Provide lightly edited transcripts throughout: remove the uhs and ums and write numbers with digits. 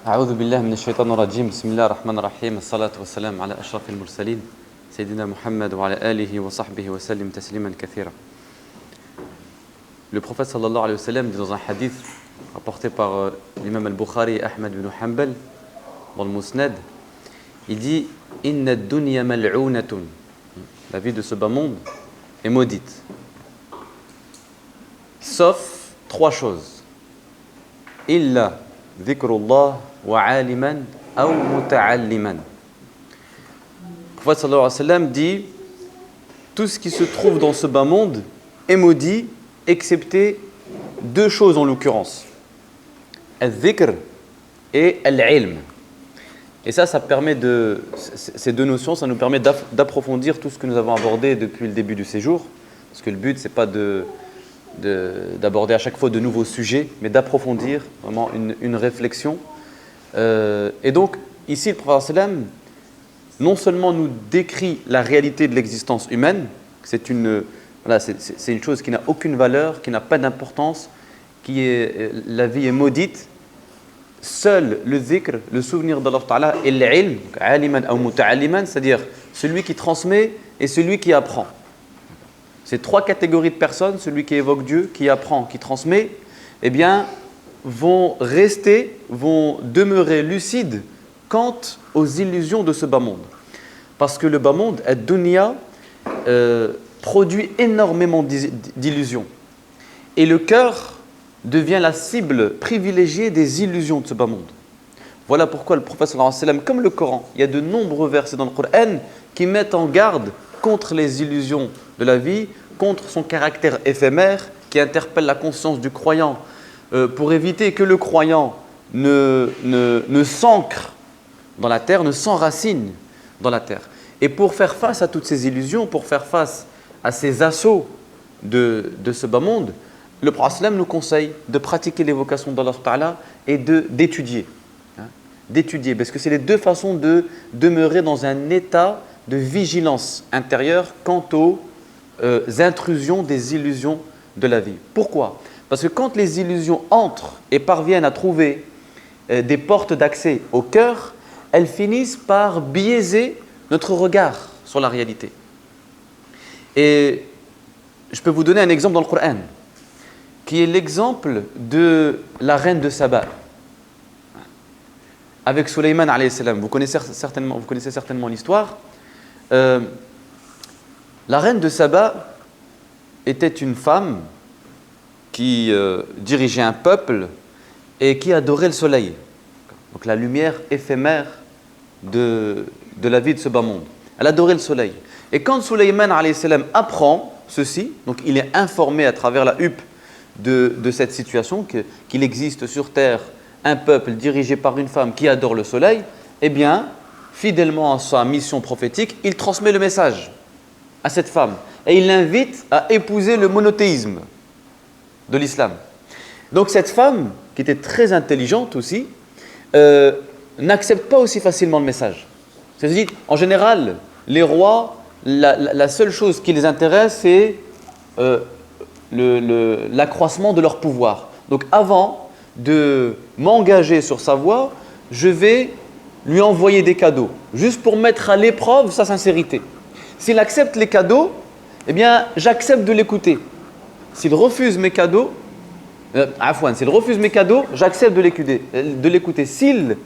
أعوذ بالله من الشيطان الرجيم بسم الله الرحمن الرحيم الصلاة والسلام على أشرف المرسلين سيدنا محمد وعلى آله وصحبه وسلم تسليما كثيرا. Le prophète sallallahu alayhi wa sallam dit dans un hadith rapporté par l'imam al-Bukhari et Ahmed ibn Hanbal dans le Musnad, il dit Inna ad-dunya mal'ounatun, la vie de ce bas monde est maudite, sauf trois choses. Illa dhikrullah wa aliman aw muta'alliman. Le prophète sallallahu alayhi wa sallam dit tout ce qui se trouve dans ce bas monde est maudit, excepté deux choses en l'occurrence, al-dhikr et al-ilm. Et ça permet ces deux notions, ça nous permet d'approfondir tout ce que nous avons abordé depuis le début du séjour, parce que le but, c'est pas d'aborder à chaque fois de nouveaux sujets, mais d'approfondir vraiment une réflexion. Et donc, ici, le prophète sallam non seulement nous décrit la réalité de l'existence humaine, c'est une chose qui n'a aucune valeur, qui n'a pas d'importance, la vie est maudite. Seul le dhikr, le souvenir d'Allah Ta'ala, et l'ilm, aliman ou muta'alliman, c'est-à-dire celui qui transmet et celui qui apprend. Ces trois catégories de personnes, celui qui évoque Dieu, qui apprend, qui transmet, eh bien, vont demeurer lucides quant aux illusions de ce bas monde. Parce que le bas monde, ad-dunya, produit énormément d'illusions. Et le cœur devient la cible privilégiée des illusions de ce bas monde. Voilà pourquoi le prophète sallallahu alayhi wa sallam, comme le Coran, il y a de nombreux versets dans le Coran qui mettent en garde contre les illusions de la vie, contre son caractère éphémère, qui interpelle la conscience du croyant pour éviter que le croyant ne s'ancre dans la terre, ne s'enracine dans la terre. Et pour faire face à toutes ces illusions, pour faire face à ces assauts de ce bas monde, le prophète nous conseille de pratiquer l'évocation d'Allah Ta'ala et d'étudier. D'étudier, parce que c'est les deux façons de demeurer dans un état de vigilance intérieure quant aux intrusions des illusions de la vie. Pourquoi ? Parce que quand les illusions entrent et parviennent à trouver des portes d'accès au cœur, elles finissent par biaiser notre regard sur la réalité. Et je peux vous donner un exemple dans le Coran, qui est l'exemple de la reine de Saba, avec Sulayman alayhi salam. Vous connaissez certainement l'histoire. La reine de Saba était une femme qui dirigeait un peuple et qui adorait le soleil. Donc la lumière éphémère de la vie de ce bas monde. Elle adorait le soleil. Et quand Sulayman alayhi salam apprend ceci, donc il est informé à travers la huppe de cette situation, qu'il existe sur terre un peuple dirigé par une femme qui adore le soleil, eh bien, fidèlement à sa mission prophétique, il transmet le message à cette femme et il l'invite à épouser le monothéisme de l'islam. Donc cette femme, qui était très intelligente aussi, n'accepte pas aussi facilement le message. C'est-à-dire, en général, les rois, la seule chose qui les intéresse, c'est l'accroissement de leur pouvoir. Donc avant de m'engager sur sa voie, je vais lui envoyer des cadeaux, juste pour mettre à l'épreuve sa sincérité. S'il accepte les cadeaux, eh bien, j'accepte de l'écouter. S'il refuse mes cadeaux, j'accepte de l'écouter. S'il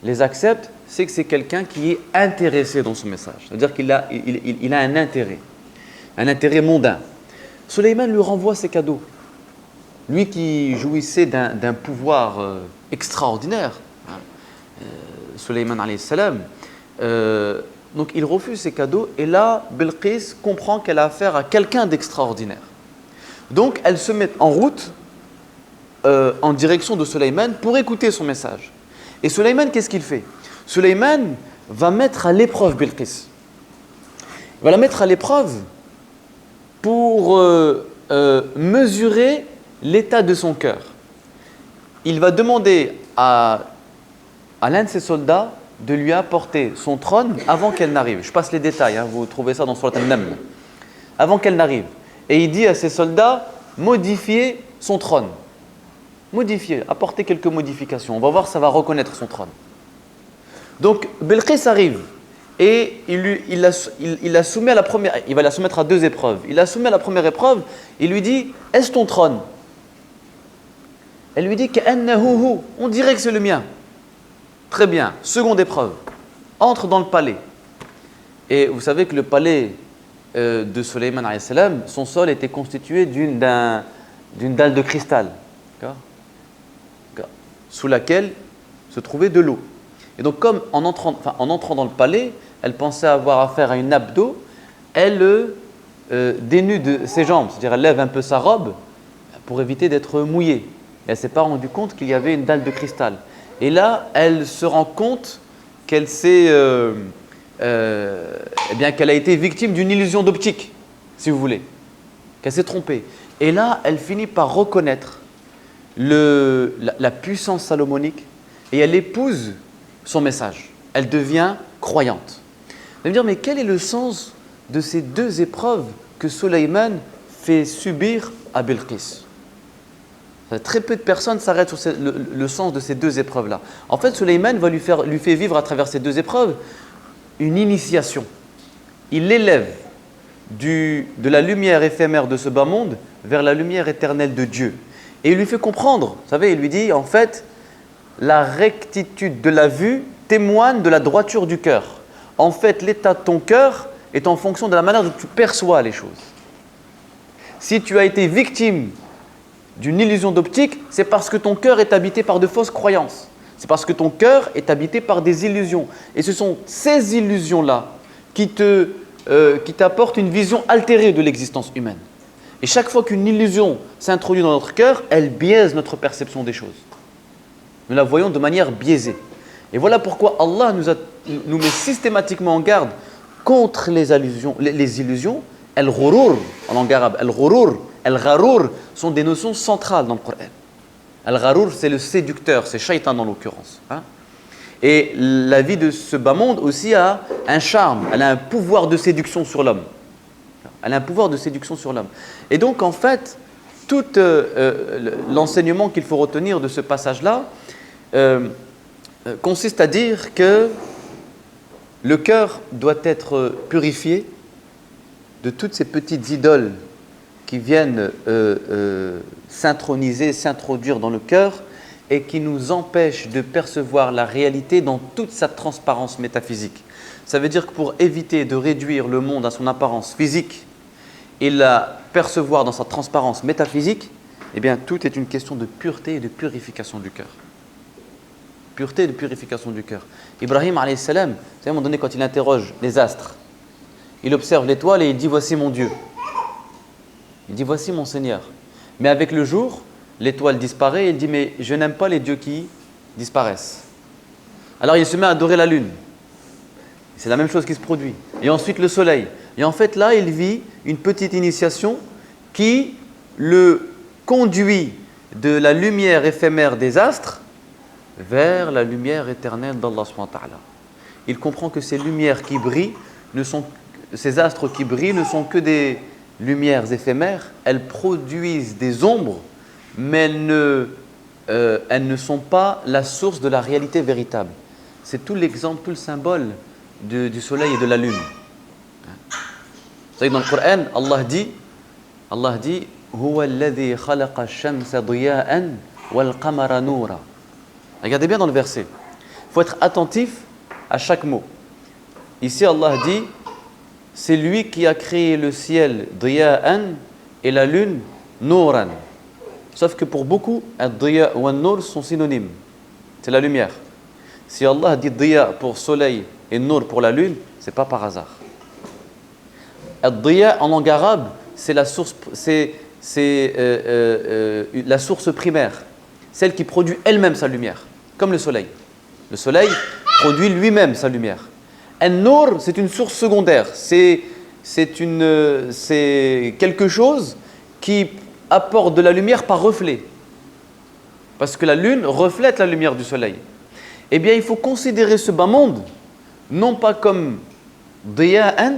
les accepte, c'est que c'est quelqu'un qui est intéressé dans son message. C'est-à-dire qu'il a un intérêt mondain. Sulayman lui renvoie ses cadeaux. Lui qui jouissait d'un pouvoir extraordinaire, Sulayman alayhi salam, donc il refuse ses cadeaux et là, Bilqis comprend qu'elle a affaire à quelqu'un d'extraordinaire. Donc elle se met en route en direction de Sulayman pour écouter son message. Et Sulayman, qu'est-ce qu'il fait ? Sulayman va mettre à l'épreuve Bilqis. Il va la mettre à l'épreuve pour mesurer l'état de son cœur. Il va demander à l'un de ses soldats de lui apporter son trône avant qu'elle n'arrive. Je passe les détails, vous trouvez ça dans Surat An-Naml. Avant qu'elle n'arrive. Et il dit à ses soldats, modifiez son trône. modifier, apporter quelques modifications. On va voir, ça va reconnaître son trône. Donc, Belqis arrive et il la soumet à la première, il va la soumettre à 2 épreuves. Il la soumet à la première épreuve, il lui dit, est-ce ton trône? Elle lui dit, Ka'annahu, on dirait que c'est le mien. Très bien, seconde épreuve, entre dans le palais. Et vous savez que le palais de Sulayman alayhi salam, son sol était constitué d'une dalle de cristal, sous laquelle se trouvait de l'eau. Et donc, comme en entrant dans le palais, elle pensait avoir affaire à une nappe d'eau, elle dénude ses jambes, c'est-à-dire elle lève un peu sa robe pour éviter d'être mouillée. Et elle ne s'est pas rendue compte qu'il y avait une dalle de cristal. Et là, elle se rend compte qu'elle qu'elle a été victime d'une illusion d'optique, si vous voulez, qu'elle s'est trompée. Et là, elle finit par reconnaître la puissance salomonique et elle épouse son message. Elle devient croyante. Vous allez me dire, mais quel est le sens de ces 2 épreuves que Sulayman fait subir à Belqis? Très peu de personnes s'arrêtent sur le sens de ces 2 épreuves-là. En fait, Sulayman lui fait vivre à travers ces 2 épreuves une initiation. Il l'élève de la lumière éphémère de ce bas monde vers la lumière éternelle de Dieu. Et il lui fait comprendre, vous savez, il lui dit, en fait, la rectitude de la vue témoigne de la droiture du cœur. En fait, l'état de ton cœur est en fonction de la manière dont tu perçois les choses. Si tu as été victime d'une illusion d'optique, c'est parce que ton cœur est habité par de fausses croyances. C'est parce que ton cœur est habité par des illusions. Et ce sont ces illusions-là qui t'apportent une vision altérée de l'existence humaine. Et chaque fois qu'une illusion s'introduit dans notre cœur, elle biaise notre perception des choses. Nous la voyons de manière biaisée. Et voilà pourquoi Allah nous met systématiquement en garde contre les illusions. Al-ghurur, en langue arabe, al-ghurur, al-gharour sont des notions centrales dans le Coran. Al-gharour, c'est le séducteur, c'est Shaitan en l'occurrence. Et la vie de ce bas monde aussi a un charme, elle a un pouvoir de séduction sur l'homme. Elle a un pouvoir de séduction sur l'homme. Et donc, en fait, tout l'enseignement qu'il faut retenir de ce passage-là consiste à dire que le cœur doit être purifié de toutes ces petites idoles qui viennent s'introduire dans le cœur et qui nous empêchent de percevoir la réalité dans toute sa transparence métaphysique. Ça veut dire que pour éviter de réduire le monde à son apparence physique et la percevoir dans sa transparence métaphysique, eh bien, tout est une question de pureté et de purification du cœur. Pureté et de purification du cœur. Ibrahim alayhi salam, à un moment donné, quand il interroge les astres, il observe l'étoile et il dit « Voici mon Dieu ». Il dit « Voici mon Seigneur ». Mais avec le jour, l'étoile disparaît et il dit « Mais je n'aime pas les dieux qui disparaissent ». Alors il se met à adorer la lune. C'est la même chose qui se produit. Et ensuite le soleil. Et en fait là, il vit une petite initiation qui le conduit de la lumière éphémère des astres vers la lumière éternelle d'Allah subhanahu wa ta'ala. Il comprend que ces lumières qui brillent, ces astres qui brillent ne sont que des lumières éphémères. Elles produisent des ombres, mais elles ne sont pas la source de la réalité véritable. C'est tout l'exemple, tout le symbole du soleil et de la lune. Vous savez, dans le Coran, Allah dit Huwa alladhi khalaqa ash-shamsa diya'an wal qamara noura. Regardez bien dans le verset. Il faut être attentif à chaque mot. Ici, Allah dit c'est lui qui a créé le ciel diya'an et la lune nouran. Sauf que pour beaucoup, ad-diya' ou an-nur sont synonymes. C'est la lumière. Si Allah dit diya pour soleil et nur pour la lune, c'est pas par hasard. Ad-diya en langue arabe, c'est la source primaire, celle qui produit elle-même sa lumière, comme le soleil. Le soleil produit lui-même sa lumière. An-nur, c'est une source secondaire, c'est quelque chose qui apporte de la lumière par reflet. Parce que la lune reflète la lumière du soleil. Eh bien, il faut considérer ce bas monde, non pas comme diya'an,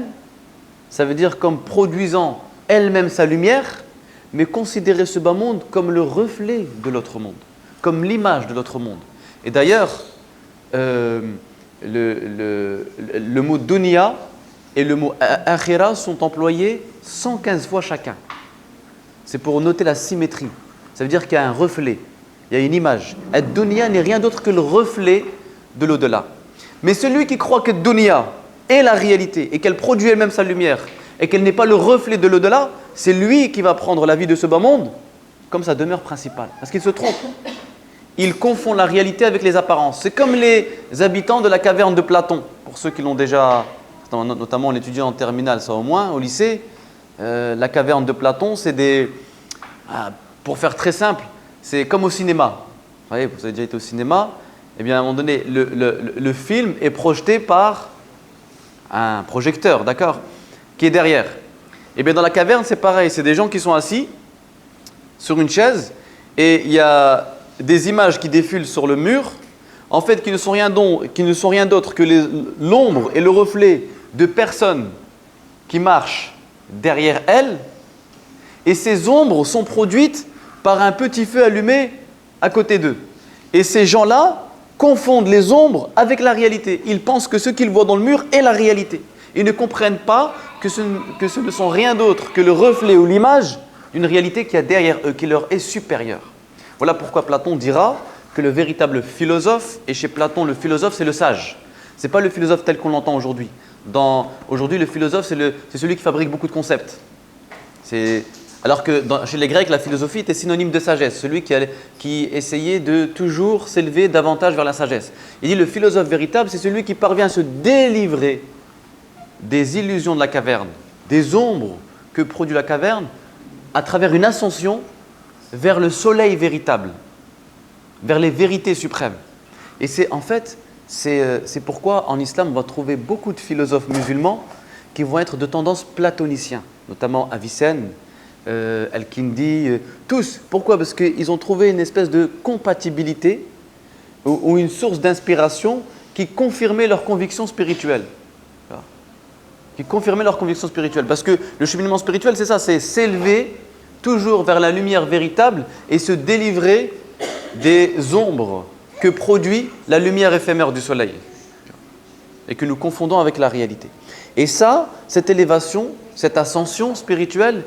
ça veut dire comme produisant elle-même sa lumière, mais considérer ce bas monde comme le reflet de l'autre monde, comme l'image de l'autre monde. Et d'ailleurs, le mot dunya et le mot akhira sont employés 115 fois chacun. C'est pour noter la symétrie. Ça veut dire qu'il y a un reflet, il y a une image. Ad-dunya n'est rien d'autre que le reflet de l'au-delà. Mais celui qui croit que dunya est la réalité et qu'elle produit elle-même sa lumière et qu'elle n'est pas le reflet de l'au-delà, c'est lui qui va prendre la vie de ce bas monde comme sa demeure principale. Parce qu'il se trompe. Il confond la réalité avec les apparences. C'est comme les habitants de la caverne de Platon. Pour ceux qui l'ont déjà, notamment l'étudiant en terminale, ça au moins, au lycée, la caverne de Platon, c'est des... pour faire très simple, c'est comme au cinéma. Vous voyez, vous avez déjà été au cinéma. Eh bien, à un moment donné, le film est projeté par un projecteur, d'accord, qui est derrière. Eh bien, dans la caverne, c'est pareil. C'est des gens qui sont assis sur une chaise et il y a des images qui défilent sur le mur, en fait, qui ne sont rien d'autre que l'ombre et le reflet de personnes qui marchent derrière elles. Et ces ombres sont produites par un petit feu allumé à côté d'eux. Et ces gens-là confondent les ombres avec la réalité. Ils pensent que ce qu'ils voient dans le mur est la réalité. Ils ne comprennent pas que ce ne sont rien d'autre que le reflet ou l'image d'une réalité qui est derrière eux, qui leur est supérieure. Voilà pourquoi Platon dira que le véritable philosophe, et chez Platon, le philosophe, c'est le sage. Ce n'est pas le philosophe tel qu'on l'entend aujourd'hui. Aujourd'hui, le philosophe, c'est celui qui fabrique beaucoup de concepts. Alors que chez les Grecs, la philosophie était synonyme de sagesse, celui qui essayait de toujours s'élever davantage vers la sagesse. Il dit le philosophe véritable, c'est celui qui parvient à se délivrer des illusions de la caverne, des ombres que produit la caverne, à travers une ascension vers le soleil véritable, vers les vérités suprêmes. Et c'est pourquoi en islam, on va trouver beaucoup de philosophes musulmans qui vont être de tendance platoniciens, notamment Avicenne, Al-Kindi, tous. Pourquoi? Parce qu'ils ont trouvé une espèce de compatibilité ou une source d'inspiration qui confirmait leur conviction spirituelle. Parce que le cheminement spirituel, c'est ça, c'est s'élever toujours vers la lumière véritable et se délivrer des ombres que produit la lumière éphémère du soleil et que nous confondons avec la réalité. Et ça, cette élévation, cette ascension spirituelle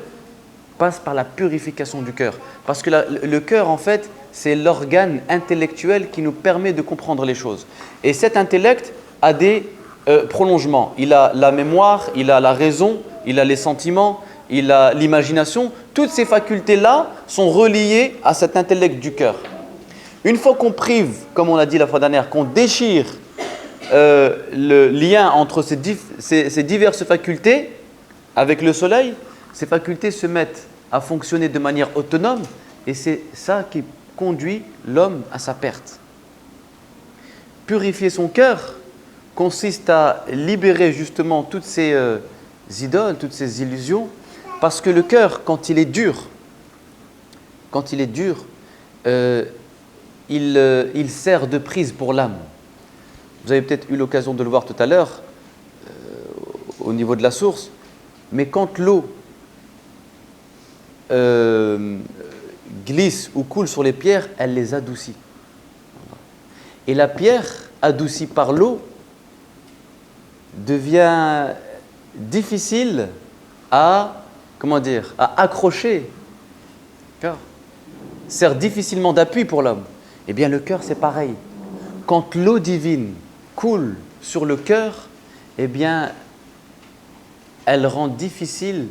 passe par la purification du cœur. Parce que le cœur, en fait, c'est l'organe intellectuel qui nous permet de comprendre les choses. Et cet intellect a des prolongements. Il a la mémoire, il a la raison, il a les sentiments, il a l'imagination. Toutes ces facultés-là sont reliées à cet intellect du cœur. Une fois qu'on prive, comme on a dit la fois dernière, qu'on déchire le lien entre ces diverses facultés avec le soleil, ces facultés se mettent à fonctionner de manière autonome et c'est ça qui conduit l'homme à sa perte. Purifier son cœur consiste à libérer justement toutes ces idoles, toutes ces illusions, parce que le cœur, quand il est dur, il sert de prise pour l'âme. Vous avez peut-être eu l'occasion de le voir tout à l'heure, au niveau de la source, mais quand l'eau glisse ou coule sur les pierres, elle les adoucit. Et la pierre, adoucie par l'eau, devient difficile à accrocher. Sert difficilement d'appui pour l'homme. Eh bien, le cœur, c'est pareil. Quand l'eau divine coule sur le cœur, eh bien, elle rend difficile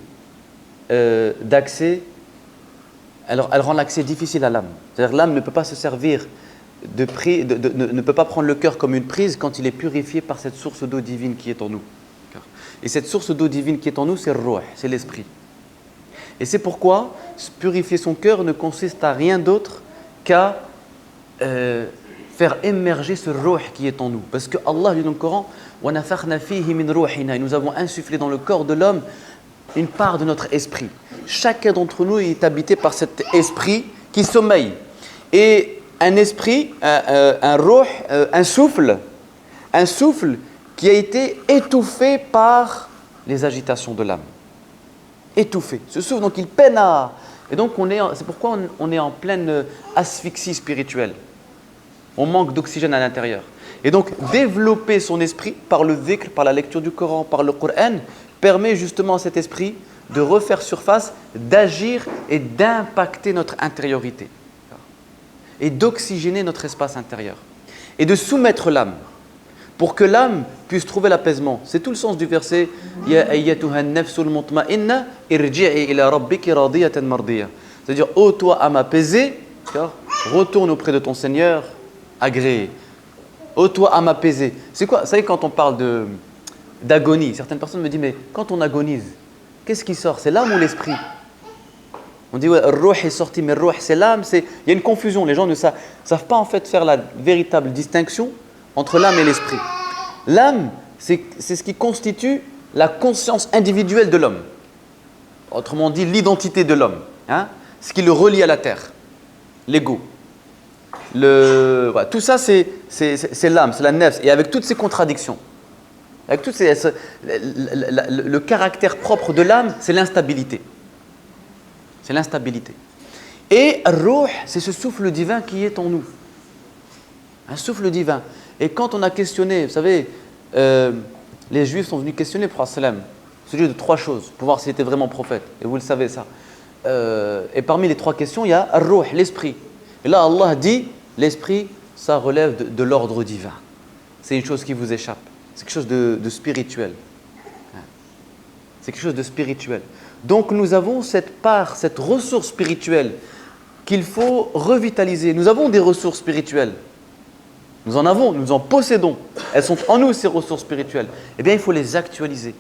d'accès. Alors, elle rend l'accès difficile à l'âme. C'est-à-dire, l'âme ne peut pas se servir ne peut pas prendre le cœur comme une prise quand il est purifié par cette source d'eau divine qui est en nous. Et cette source d'eau divine qui est en nous, c'est le ruh, c'est l'esprit. Et c'est pourquoi purifier son cœur ne consiste à rien d'autre qu'à faire émerger ce ruh qui est en nous. Parce que Allah dit dans le Coran, et nous avons insufflé dans le corps de l'homme une part de notre esprit. Chacun d'entre nous est habité par cet esprit qui sommeille. Et un esprit, un ruh, un souffle qui a été étouffé par les agitations de l'âme. Étouffé. Ce souffle, donc il peine à Et donc, c'est pourquoi on est en pleine asphyxie spirituelle. On manque d'oxygène à l'intérieur. Et donc, développer son esprit par le dhikr, par la lecture du Coran, par le Coran, permet justement à cet esprit de refaire surface, d'agir et d'impacter notre intériorité. Et d'oxygéner notre espace intérieur. Et de soumettre l'âme. Pour que l'âme puisse trouver l'apaisement. C'est tout le sens du verset « Ya ayyatuha nafsul mutma'inna irji'i ila rabbiki radiyatan mardiya » C'est-à-dire « Ô toi âme apaisée, retourne auprès de ton Seigneur agréé. » Ô toi âme apaisée. C'est quoi? Vous savez, quand on parle d'agonie, certaines personnes me disent « Mais quand on agonise, qu'est-ce qui sort? C'est l'âme ou l'esprit ?» On dit « Ouais, le ruh est sorti, mais le ruh c'est l'âme. » Il y a une confusion. Les gens ne savent pas en fait faire la véritable distinction entre l'âme et l'esprit. L'âme, c'est ce qui constitue la conscience individuelle de l'homme. Autrement dit, l'identité de l'homme. Hein? Ce qui le relie à la terre. L'ego. Voilà, tout ça, c'est l'âme, c'est la nefs. Et avec toutes ces contradictions, avec le caractère propre de l'âme, c'est l'instabilité. C'est l'instabilité. Et Ruh, c'est ce souffle divin qui est en nous. Un souffle divin. Et quand on a questionné, vous savez, les Juifs sont venus questionner le prophète sallam, au sujet de 3 choses, pour voir s'il était vraiment prophète. Et vous le savez ça. Et parmi les 3 questions, il y a Ar-Ruh, l'esprit. Et là, Allah dit, l'esprit, ça relève de l'ordre divin. C'est une chose qui vous échappe. C'est quelque chose de spirituel. C'est quelque chose de spirituel. Donc nous avons cette part, cette ressource spirituelle qu'il faut revitaliser. Nous avons des ressources spirituelles. Nous en avons, nous en possédons. Elles sont en nous, ces ressources spirituelles. Eh bien, il faut les actualiser.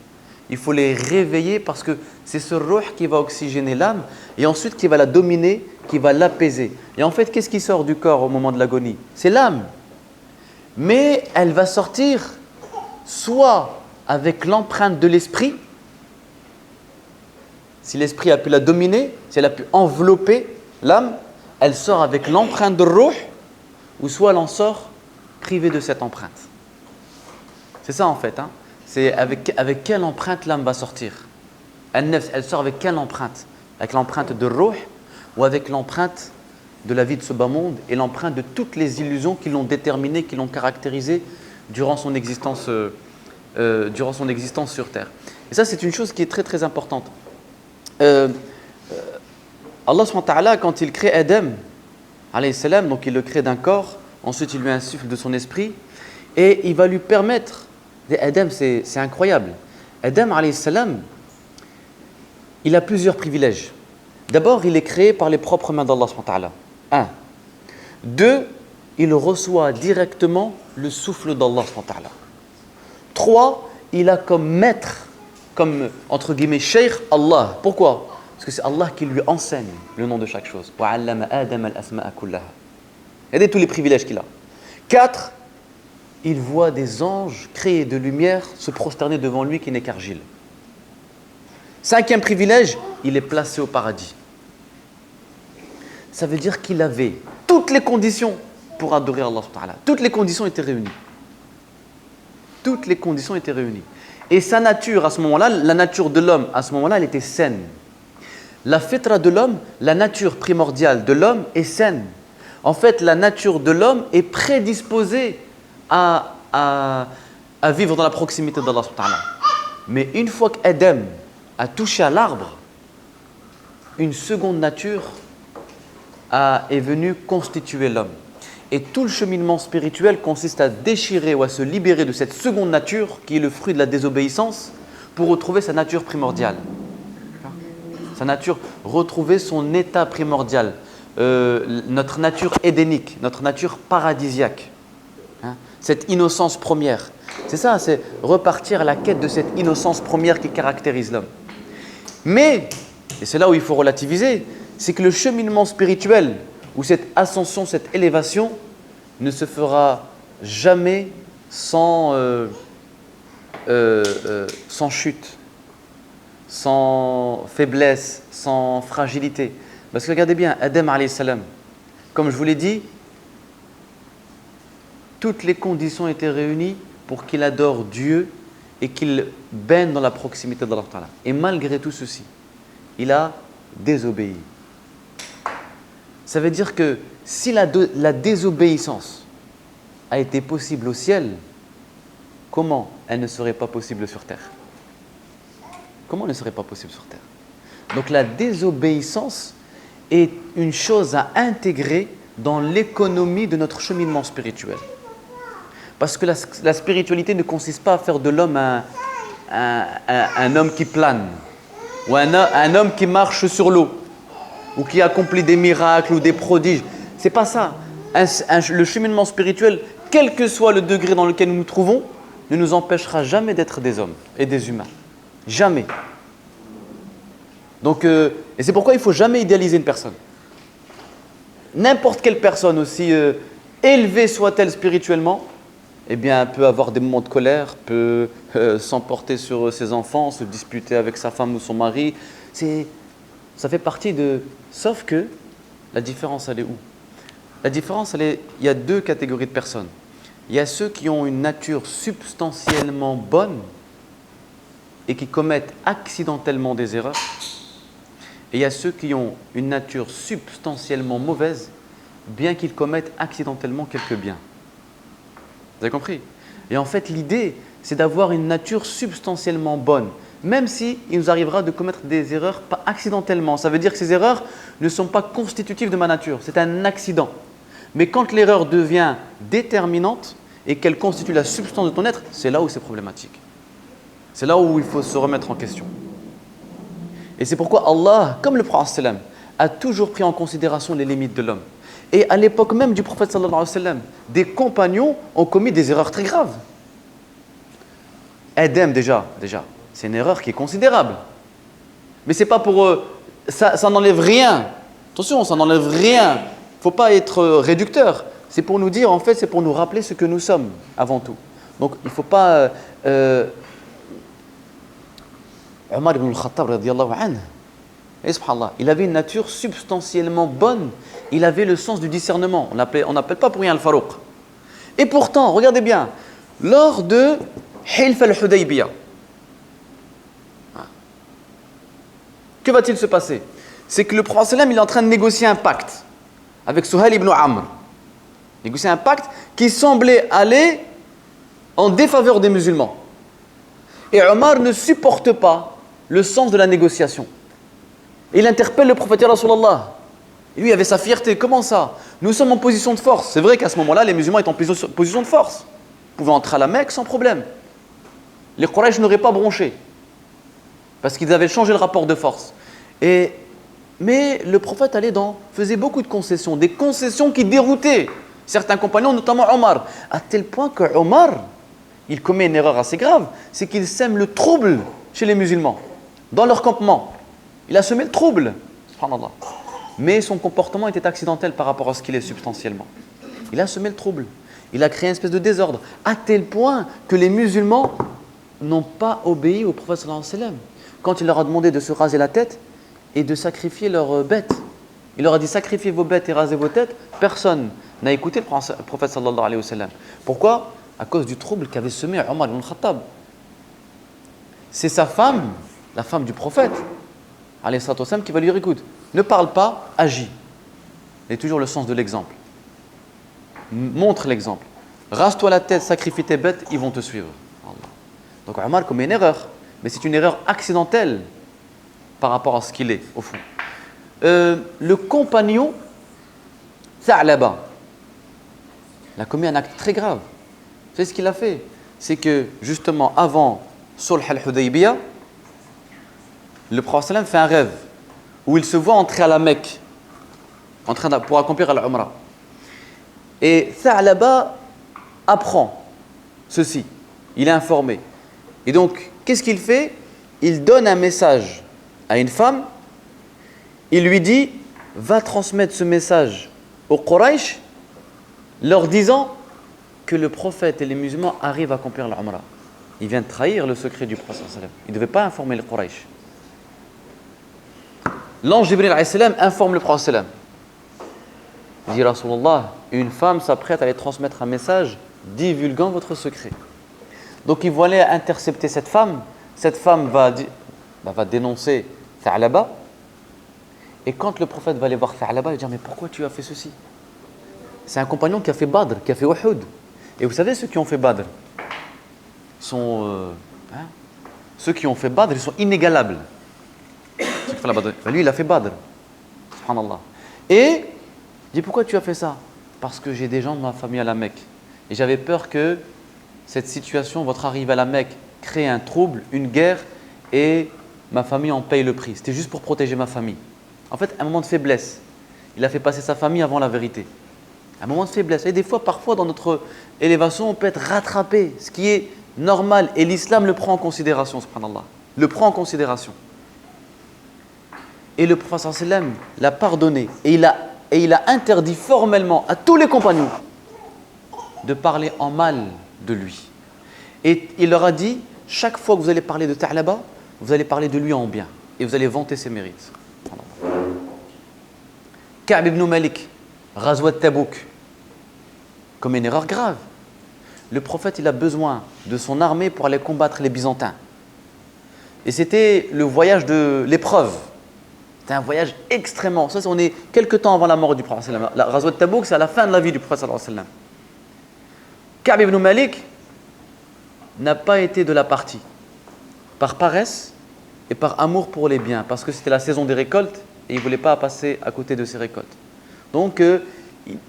Il faut les réveiller parce que c'est ce ruh qui va oxygéner l'âme et ensuite qui va la dominer, qui va l'apaiser. Et en fait, qu'est-ce qui sort du corps au moment de l'agonie? C'est l'âme. Mais elle va sortir soit avec l'empreinte de l'esprit, si l'esprit a pu la dominer, si elle a pu envelopper l'âme, elle sort avec l'empreinte de ruh, ou soit elle en sort privée de cette empreinte. C'est ça en fait. Hein. C'est avec quelle empreinte l'âme va sortir. Elle sort avec quelle empreinte? Avec l'empreinte de ruh ou avec l'empreinte de la vie de ce bas monde et l'empreinte de toutes les illusions qui l'ont déterminée, qui l'ont caractérisée durant son existence sur Terre. Et ça, c'est une chose qui est très très importante. Allah subhanahu wa ta'ala, quand il crée Adam, alayhi salam, donc il le crée d'un corps, ensuite il lui insuffle de son esprit et il va lui permettre. Adam, c'est incroyable. Adam, alayhi salam, il a plusieurs privilèges. D'abord, il est créé par les propres mains d'Allah subhanahu wa ta'ala. 1. 2. Il reçoit directement le souffle d'Allah subhanahu wa ta'ala. 3. Il a comme maître, comme entre guillemets cheikh, Allah. Pourquoi? Parce que c'est Allah qui lui enseigne le nom de chaque chose. وَعَلَّمَ آدَمَ الْأَسْمَاءَ كُلَّهَا. Regardez tous les privilèges qu'il a. 4. Il voit des anges créés de lumière se prosterner devant lui qui n'est qu'argile. 5e privilège, il est placé au paradis. Ça veut dire qu'il avait toutes les conditions pour adorer Allah subhanahu wa ta'ala. Toutes les conditions étaient réunies. Toutes les conditions étaient réunies. Et sa nature à ce moment-là, la nature de l'homme à ce moment-là, elle était saine. La fitra de l'homme, la nature primordiale de l'homme est saine. En fait, la nature de l'homme est prédisposée à vivre dans la proximité d'Allah subhanahu wa ta'ala. Mais une fois qu'Adam a touché à l'arbre, une seconde nature est venue constituer l'homme. Et tout le cheminement spirituel consiste à déchirer ou à se libérer de cette seconde nature qui est le fruit de la désobéissance pour retrouver sa nature primordiale. Sa nature, retrouver son état primordial, notre nature édénique, notre nature paradisiaque. Hein, cette innocence première. C'est ça, c'est repartir à la quête de cette innocence première qui caractérise l'homme. Mais, et c'est là où il faut relativiser, c'est que le cheminement spirituel, ou cette ascension, cette élévation, ne se fera jamais sans chute, sans faiblesse, sans fragilité. Parce que regardez bien, Adam alayhi salam, comme je vous l'ai dit, toutes les conditions étaient réunies pour qu'il adore Dieu et qu'il baigne dans la proximité d'Allah. Et malgré tout ceci, il a désobéi. Ça veut dire que si la désobéissance a été possible au ciel, comment elle ne serait pas possible sur terre? Comment elle ne serait pas possible sur terre? Donc la désobéissance est une chose à intégrer dans l'économie de notre cheminement spirituel. Parce que la spiritualité ne consiste pas à faire de l'homme un homme qui plane, ou un homme qui marche sur l'eau, ou qui accomplit des miracles ou des prodiges. C'est pas ça. Le cheminement spirituel, quel que soit le degré dans lequel nous nous trouvons, ne nous empêchera jamais d'être des hommes et des humains. Jamais. Donc, et c'est pourquoi il ne faut jamais idéaliser une personne. N'importe quelle personne, aussi élevée soit-elle spirituellement, eh bien, peut avoir des moments de colère, peut s'emporter sur ses enfants, se disputer avec sa femme ou son mari. Ça fait partie de... Sauf que la différence, elle est où? La différence, il y a deux catégories de personnes. Il y a ceux qui ont une nature substantiellement bonne et qui commettent accidentellement des erreurs. Et il y a ceux qui ont une nature substantiellement mauvaise, bien qu'ils commettent accidentellement quelques biens. Vous avez compris? Et en fait, l'idée, c'est d'avoir une nature substantiellement bonne, même si il nous arrivera de commettre des erreurs pas accidentellement. Ça veut dire que ces erreurs ne sont pas constitutives de ma nature, c'est un accident. Mais quand l'erreur devient déterminante et qu'elle constitue la substance de ton être, c'est là où c'est problématique. C'est là où il faut se remettre en question. Et c'est pourquoi Allah, comme le prophète sallam, a toujours pris en considération les limites de l'homme. Et à l'époque même du prophète sallallahu alayhi wa sallam, des compagnons ont commis des erreurs très graves. Adam déjà, c'est une erreur qui est considérable. Mais c'est pas pour eux, ça n'enlève rien. Attention, ça n'enlève rien. Il ne faut pas être réducteur. C'est pour nous dire, en fait, c'est pour nous rappeler ce que nous sommes avant tout. Donc il ne faut pas... Omar ibn al-Khattab, radiyallahu anhu, et subhanallah, il avait une nature substantiellement bonne. Il avait le sens du discernement. On n'appelle pas pour rien al-Farouq. Et pourtant, regardez bien, lors de Hilf al-Hudaybiyah, que va-t-il se passer? C'est que le prophète sallam, il est en train de négocier un pacte avec Suhail ibn Amr. Négocier un pacte qui semblait aller en défaveur des musulmans. Et Omar ne supporte pas le sens de la négociation. Il interpelle le prophète, Ya Rasulallah. Et lui, il avait sa fierté. Comment ça? Nous sommes en position de force. C'est vrai qu'à ce moment-là, les musulmans étaient en position de force. Ils pouvaient entrer à la Mecque sans problème. Les Quraysh n'auraient pas bronché. Parce qu'ils avaient changé le rapport de force. Mais le prophète faisait beaucoup de concessions. Des concessions qui déroutaient certains compagnons, notamment Omar. À tel point que Omar, il commet une erreur assez grave. C'est qu'il sème le trouble chez les musulmans. Dans leur campement. Il a semé le trouble. Subhanallah. Mais son comportement était accidentel par rapport à ce qu'il est substantiellement. Il a semé le trouble. Il a créé une espèce de désordre. À tel point que les musulmans n'ont pas obéi au prophète sallallahu alayhi wa sallam. Quand il leur a demandé de se raser la tête et de sacrifier leurs bêtes. Il leur a dit sacrifiez vos bêtes et rasez vos têtes. Personne n'a écouté le prophète sallallahu alayhi wa sallam. Pourquoi? À cause du trouble qu'avait semé Omar ibn Khattab. C'est sa femme, la femme du prophète, alayhi salatu wa sallam, qui va lui dire écoute, ne parle pas, agis. Et toujours le sens de l'exemple. Montre l'exemple. Rase-toi la tête, sacrifie tes bêtes, ils vont te suivre. Allah. Donc Omar commet une erreur, mais c'est une erreur accidentelle par rapport à ce qu'il est, au fond. Le compagnon, Tha'laba, il a commis un acte très grave. Vous savez ce qu'il a fait? C'est que, justement, avant Sulh al-Hudaybiyah, le prophète sallam fait un rêve où il se voit entrer à la Mecque pour accomplir al-Umrah. Et Tha'laba apprend ceci, il est informé. Et donc, qu'est-ce qu'il fait? Il donne un message à une femme, il lui dit « Va transmettre ce message aux Quraysh, leur disant que le prophète et les musulmans arrivent à accomplir l'Umrah. » Il vient de trahir le secret du prophète. Il ne devait pas informer les Quraysh. L'ange Jibril alayhi salam informe le prophète. Il dit Rasulallah, une femme s'apprête à aller transmettre un message divulguant votre secret. Donc il va aller intercepter cette femme va dénoncer Tha'laba Et quand le prophète va aller voir Tha'laba, il va dire mais pourquoi tu as fait ceci? C'est un compagnon qui a fait Badr, qui a fait Uhud. Et vous savez, ceux qui ont fait Badr sont... ceux qui ont fait Badr, ils sont inégalables. Lui, il a fait Badr. Subhanallah. Et il dit pourquoi tu as fait ça? Parce que j'ai des gens de ma famille à la Mecque. Et j'avais peur que cette situation, votre arrivée à la Mecque, crée un trouble, une guerre, et ma famille en paye le prix. C'était juste pour protéger ma famille. En fait, un moment de faiblesse. Il a fait passer sa famille avant la vérité. Un moment de faiblesse. Et des fois, parfois, dans notre élévation, on peut être rattrapé, ce qui est normal. Et l'islam le prend en considération, subhanallah. Le prend en considération. Et le prophète sallam l'a pardonné. Et il a interdit formellement à tous les compagnons de parler en mal de lui. Et il leur a dit, chaque fois que vous allez parler de Tha'laba, vous allez parler de lui en bien. Et vous allez vanter ses mérites. Ka'b ibn Malik, Ghazwat Tabouk, comme une erreur grave. Le prophète, il a besoin de son armée pour aller combattre les Byzantins. Et c'était le voyage de l'épreuve. C'était un voyage extrêmement... Ça, on est quelques temps avant la mort du prophète. La Ghazwat Tabouk, c'est à la fin de la vie du prophète. Ka'b ibn Malik n'a pas été de la partie. Par paresse et par amour pour les biens. Parce que c'était la saison des récoltes et il ne voulait pas passer à côté de ces récoltes. Donc,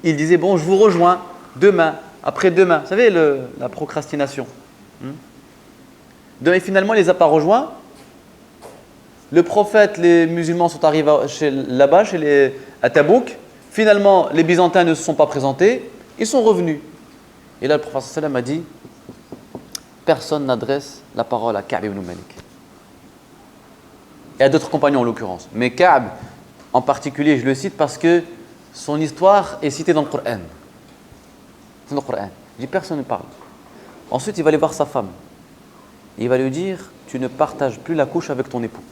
il disait, bon, je vous rejoins demain, après-demain. Vous savez, la procrastination. Et finalement, il ne les a pas rejoints. Le prophète, les musulmans sont arrivés là-bas, à Tabouk. Finalement, les Byzantins ne se sont pas présentés. Ils sont revenus. Et là, le prophète sallam a dit, personne n'adresse la parole à Ka'b ibn Malik. Et à d'autres compagnons en l'occurrence. Mais Ka'b, en particulier, je le cite parce que son histoire est citée dans le Coran. C'est dans le Coran. Il dit, personne ne parle. Ensuite, il va aller voir sa femme. Il va lui dire, tu ne partages plus la couche avec ton époux.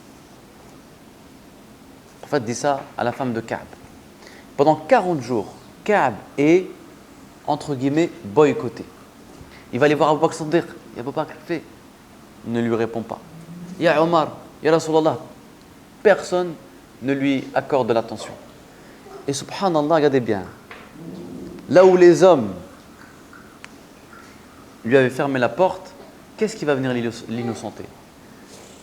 Le prophète dit ça à la femme de Ka'b. Pendant 40 jours, Ka'b est, entre guillemets, boycotté. Il va aller voir Abu Bakr Siddiq. Et Abu Bakr fait, ne lui répond pas. Ya Omar, Ya Rasulallah. Personne ne lui accorde de l'attention. Et subhanallah, regardez bien. Là où les hommes lui avaient fermé la porte, qu'est-ce qui va venir l'innocenter?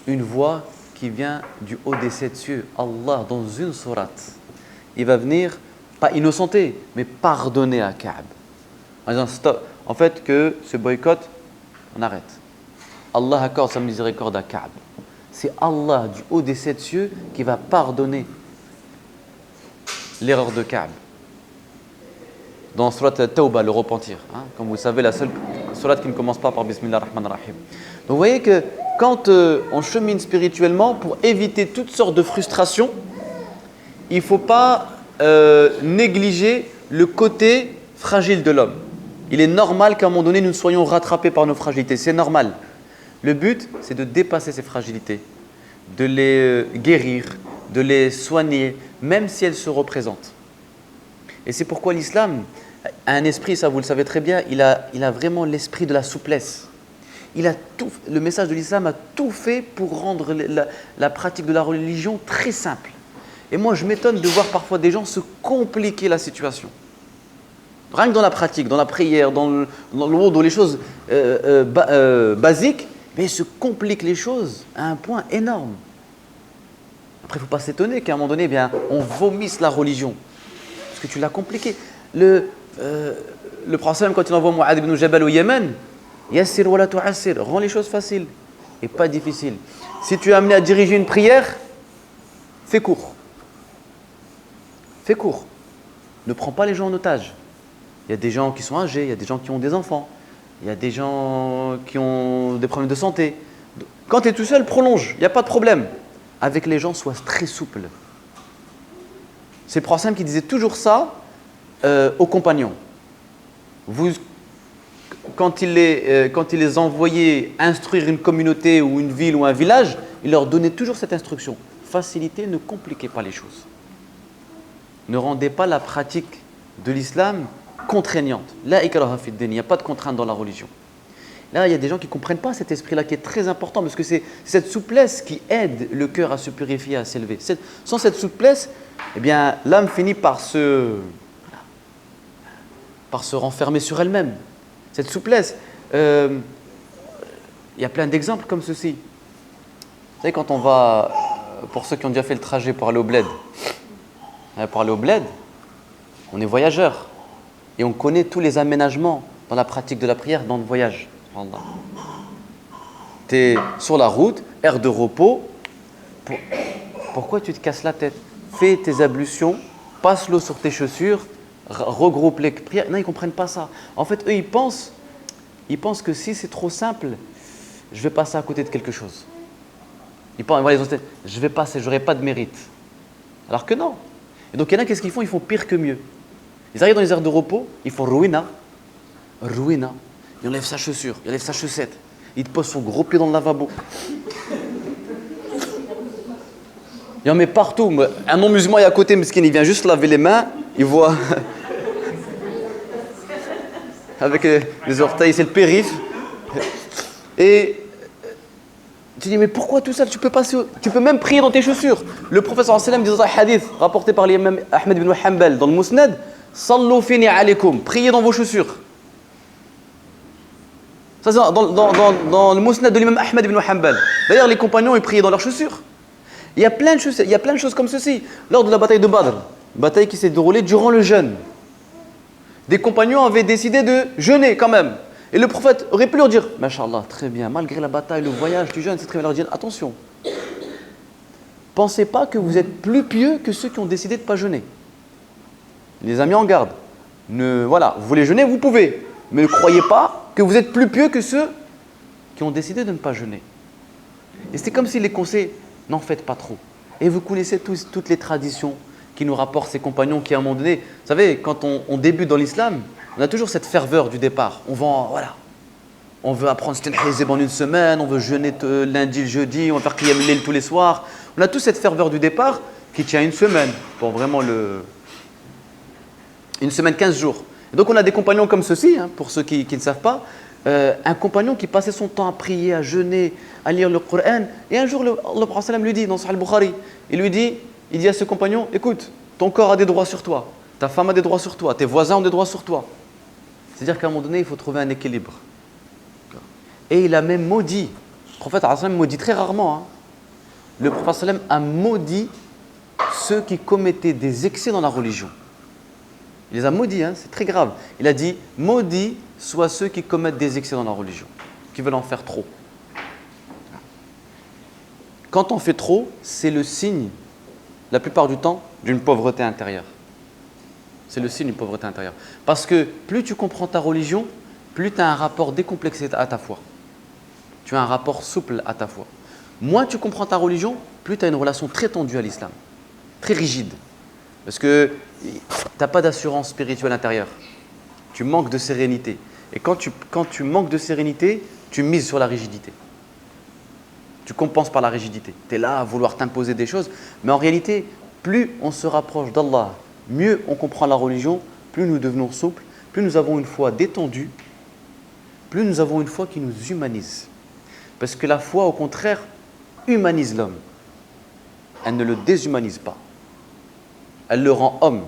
Une voix qui vient du haut des 7 cieux. Allah, dans une sourate, il va venir, pas innocenter, mais pardonner à Ka'b. En disant, stop. En fait, que ce boycott, on arrête. Allah accorde sa miséricorde à Ka'b. C'est Allah, du haut des 7 cieux, qui va pardonner l'erreur de Ka'b. Dans Surat Tawbah, le repentir. Comme vous le savez, la seule surat qui ne commence pas par Bismillah ar-Rahman ar-Rahim. Donc vous voyez que quand on chemine spirituellement, pour éviter toutes sortes de frustrations, il ne faut pas négliger le côté fragile de l'homme. Il est normal qu'à un moment donné, nous soyons rattrapés par nos fragilités. C'est normal. Le but, c'est de dépasser ces fragilités, de les guérir, de les soigner, même si elles se représentent. Et c'est pourquoi l'islam a un esprit, ça vous le savez très bien, il a vraiment l'esprit de la souplesse. Le message de l'islam a tout fait pour rendre la pratique de la religion très simple. Et moi, je m'étonne de voir parfois des gens se compliquer la situation. Rien que dans la pratique, dans la prière, dans le wudu, dans les choses basiques, mais ils se compliquent les choses à un point énorme. Après, il ne faut pas s'étonner qu'à un moment donné, on vomisse la religion. Parce que tu l'as compliqué. Le prophète, quand il envoie Mu'adh ibn Jabal au Yémen, yassir wa la tu'assir, rend les choses faciles et pas difficiles. Si tu es amené à diriger une prière, fais court. Fais court. Ne prends pas les gens en otage. Il y a des gens qui sont âgés, il y a des gens qui ont des enfants, il y a des gens qui ont des problèmes de santé. Quand tu es tout seul, prolonge, il n'y a pas de problème. Avec les gens, sois très souple. C'est le prophète qui disait toujours ça aux compagnons. Quand il les envoyait instruire une communauté ou une ville ou un village, il leur donnait toujours cette instruction. Facilitez, ne compliquez pas les choses. Ne rendez pas la pratique de l'islam contraignante. La ikraha fi din, il n'y a pas de contrainte dans la religion. Là, il y a des gens qui ne comprennent pas cet esprit-là qui est très important parce que c'est cette souplesse qui aide le cœur à se purifier, à s'élever. Sans cette souplesse, eh bien, l'âme finit par se renfermer sur elle-même. Cette souplesse, il y a plein d'exemples comme ceci. Vous savez, quand on va, pour ceux qui ont déjà fait le trajet pour aller au bled, on est voyageur et on connaît tous les aménagements dans la pratique de la prière dans le voyage. Tu es sur la route, aire de repos. Pourquoi tu te casses la tête? Fais tes ablutions, passe l'eau sur tes chaussures, regroupe les prières. Non, ils ne comprennent pas ça. En fait, eux, ils pensent que si c'est trop simple, je vais passer à côté de quelque chose. Ils pensent, voilà, je vais passer, je n'aurai pas de mérite. Alors que non. Et donc, il y en a, qu'est-ce qu'ils font? Ils font pire que mieux. Ils arrivent dans les aires de repos, ils font ruina. Il enlève sa chaussure, il enlève sa chaussette. Il te pose son gros pied dans le lavabo. Il en met partout. Un non-musulman est à côté, mesquin, il vient juste laver les mains, il voit avec les orteils, c'est le périph'. Et tu dis, mais pourquoi tout ça? Tu peux même prier dans tes chaussures. Le professeur sallam dit dans un hadith rapporté par l'imam Ahmed ibn Hanbal dans le Musnad, Sallu fini alaykum, priez dans vos chaussures. Ça, c'est dans le Musnad de l'imam Ahmed ibn Hanbal. D'ailleurs, les compagnons, ils priaient dans leurs chaussures. Il y a plein de choses comme ceci. Lors de la bataille de Badr, bataille qui s'est déroulée durant le jeûne, des compagnons avaient décidé de jeûner quand même. Et le prophète aurait pu leur dire, Masha'Allah, très bien, malgré la bataille, le voyage du jeûne, c'est très bien. Leur dire, attention, pensez pas que vous êtes plus pieux que ceux qui ont décidé de ne pas jeûner. Les amis en garde. Voilà, vous voulez jeûner, vous pouvez. Mais ne croyez pas que vous êtes plus pieux que ceux qui ont décidé de ne pas jeûner. Et c'est comme s'il les conseillait, n'en faites pas trop. Et vous connaissez toutes les traditions qui nous rapportent ces compagnons qui, à un moment donné, vous savez, quand on débute dans l'islam, on a toujours cette ferveur du départ. On veut apprendre Stan Hizib en une semaine, on veut jeûner lundi, le jeudi, on va faire Qiyam Layl tous les soirs. On a tous cette ferveur du départ qui tient une semaine, pour vraiment une semaine, 15 jours. Et donc on a des compagnons comme ceci, pour ceux qui ne savent pas, un compagnon qui passait son temps à prier, à jeûner, à lire le Coran. Et un jour, le prophète lui dit, dans Sahih al-Bukhari, il dit à ce compagnon, écoute, ton corps a des droits sur toi, ta femme a des droits sur toi, tes voisins ont des droits sur toi. C'est-à-dire qu'à un moment donné, il faut trouver un équilibre. Et il a même maudit, le prophète maudit très rarement, le prophète a maudit ceux qui commettaient des excès dans la religion. Il les a maudits, c'est très grave. Il a dit, maudits soient ceux qui commettent des excès dans la religion, qui veulent en faire trop. Quand on fait trop, c'est le signe, la plupart du temps, d'une pauvreté intérieure. C'est le signe d'une pauvreté intérieure. Parce que plus tu comprends ta religion, plus tu as un rapport décomplexé à ta foi. Tu as un rapport souple à ta foi. Moins tu comprends ta religion, plus tu as une relation très tendue à l'islam, très rigide. Parce que tu n'as pas d'assurance spirituelle intérieure. Tu manques de sérénité. Et quand tu manques de sérénité, tu mises sur la rigidité. Tu compenses par la rigidité. Tu es là à vouloir t'imposer des choses. Mais en réalité, plus on se rapproche d'Allah, mieux on comprend la religion, plus nous devenons souples, plus nous avons une foi détendue, plus nous avons une foi qui nous humanise. Parce que la foi, au contraire, humanise l'homme. Elle ne le déshumanise pas. Elle le rend homme.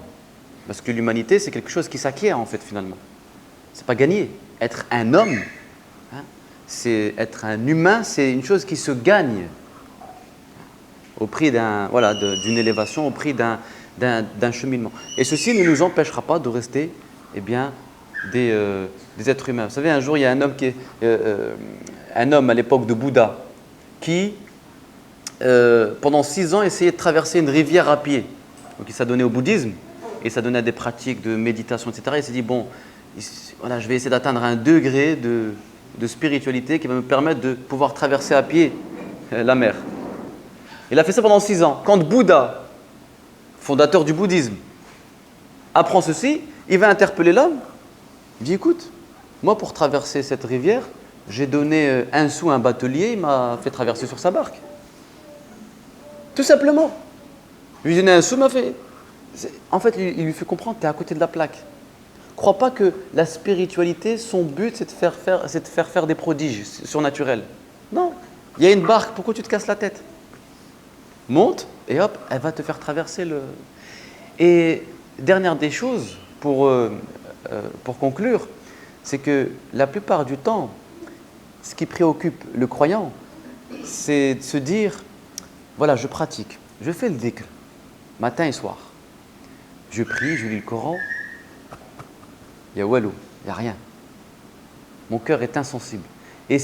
Parce que l'humanité, c'est quelque chose qui s'acquiert en fait finalement. C'est pas gagné. Être un homme, c'est être un humain, c'est une chose qui se gagne au prix d'une élévation, au prix d'un cheminement. Et ceci ne nous empêchera pas de rester des êtres humains. Vous savez, un jour, il y a un homme un homme à l'époque de Bouddha qui, pendant 6 ans, essayait de traverser une rivière à pied. Donc il s'adonnait au bouddhisme et s'adonnait à des pratiques de méditation, etc. Il s'est dit, je vais essayer d'atteindre un degré de spiritualité qui va me permettre de pouvoir traverser à pied la mer. Il a fait ça pendant 6 ans. Quand Bouddha, fondateur du bouddhisme, apprend ceci, il va interpeller l'homme. Il dit, écoute, moi pour traverser cette rivière, j'ai donné 1 sou à un batelier, il m'a fait traverser sur sa barque. Tout simplement. Il lui a donné 1 sou, il m'a fait... En fait, il lui fait comprendre, tu es à côté de la plaque. crois pas que la spiritualité, son but, c'est de faire faire des prodiges surnaturels. Non. Il y a une barque, pourquoi tu te casses la tête? Monte et hop, elle va te faire traverser le... Et dernière des choses, pour conclure, c'est que la plupart du temps, ce qui préoccupe le croyant, c'est de se dire, voilà, je pratique, je fais le dhikr, matin et soir. Je prie, je lis le Coran, il y a walou, il n'y a rien. Mon cœur est insensible. Et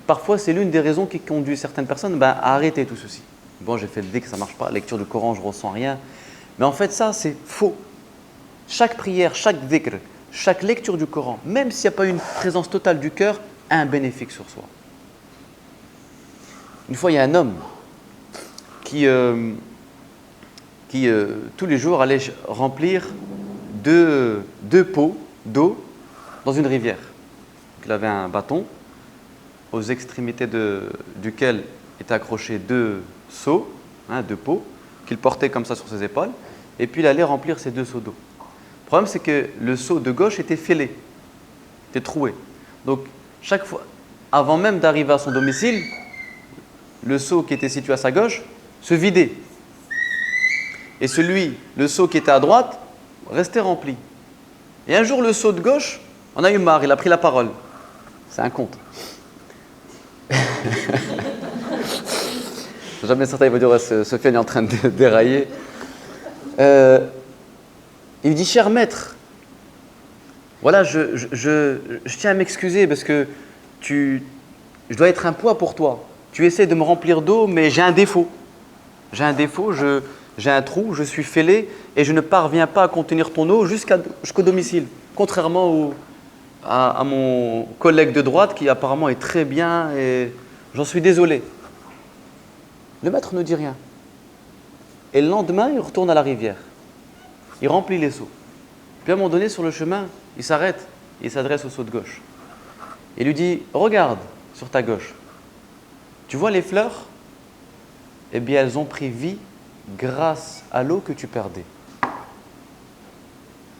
parfois c'est l'une des raisons qui conduit certaines personnes à arrêter tout ceci. Bon, j'ai fait le dhikr, ça ne marche pas, lecture du Coran, je ne ressens rien. Mais en fait, ça, c'est faux. Chaque prière, chaque dhikr, chaque lecture du Coran, même s'il n'y a pas une présence totale du cœur, a un bénéfice sur soi. Une fois, il y a un homme qui tous les jours allait remplir deux pots d'eau dans une rivière. Donc, il avait un bâton aux extrémités duquel étaient accrochés deux seaux, deux pots, qu'il portait comme ça sur ses épaules, et puis il allait remplir ces deux seaux d'eau. Le problème, c'est que le seau de gauche était fêlé, était troué. Donc, chaque fois, avant même d'arriver à son domicile, le seau qui était situé à sa gauche se vidait. Et le seau qui était à droite, restait rempli. Et un jour, le seau de gauche, on a eu marre, il a pris la parole. C'est un conte. Jamais certain, il va dire, ouais, Sofiane est en train de dérailler. Il dit, cher maître, voilà, je tiens à m'excuser parce que je dois être un poids pour toi. Tu essaies de me remplir d'eau, mais j'ai un défaut. J'ai un trou, je suis fêlé et je ne parviens pas à contenir ton eau jusqu'au domicile. Contrairement à mon collègue de droite qui apparemment est très bien et j'en suis désolé. Le maître ne dit rien. Et le lendemain, il retourne à la rivière. Il remplit les seaux. Puis à un moment donné, sur le chemin, il s'arrête et il s'adresse au seau de gauche. Il lui dit, regarde sur ta gauche. Tu vois les fleurs? Eh bien, elles ont pris vie grâce à l'eau que tu perdais.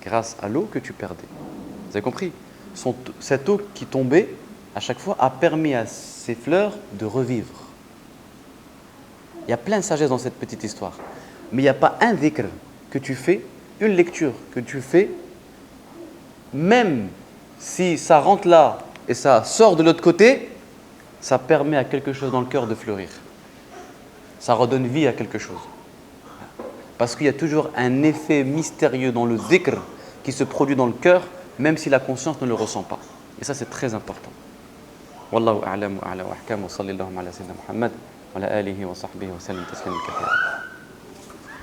Grâce à l'eau que tu perdais. Vous avez compris? Cette eau qui tombait, à chaque fois, a permis à ces fleurs de revivre. Il y a plein de sagesse dans cette petite histoire. Mais il n'y a pas un dhikr que tu fais, une lecture que tu fais, même si ça rentre là et ça sort de l'autre côté, ça permet à quelque chose dans le cœur de fleurir. Ça redonne vie à quelque chose. Parce qu'il y a toujours un effet mystérieux dans le dhikr qui se produit dans le cœur, même si la conscience ne le ressent pas. Et ça, c'est très important. Wallahu a'lam wa a'la wa ahkam wa sallallahu ala sayyidina Muhammad wa ala alihi wa sahbihi wa sallam tasliman kathira.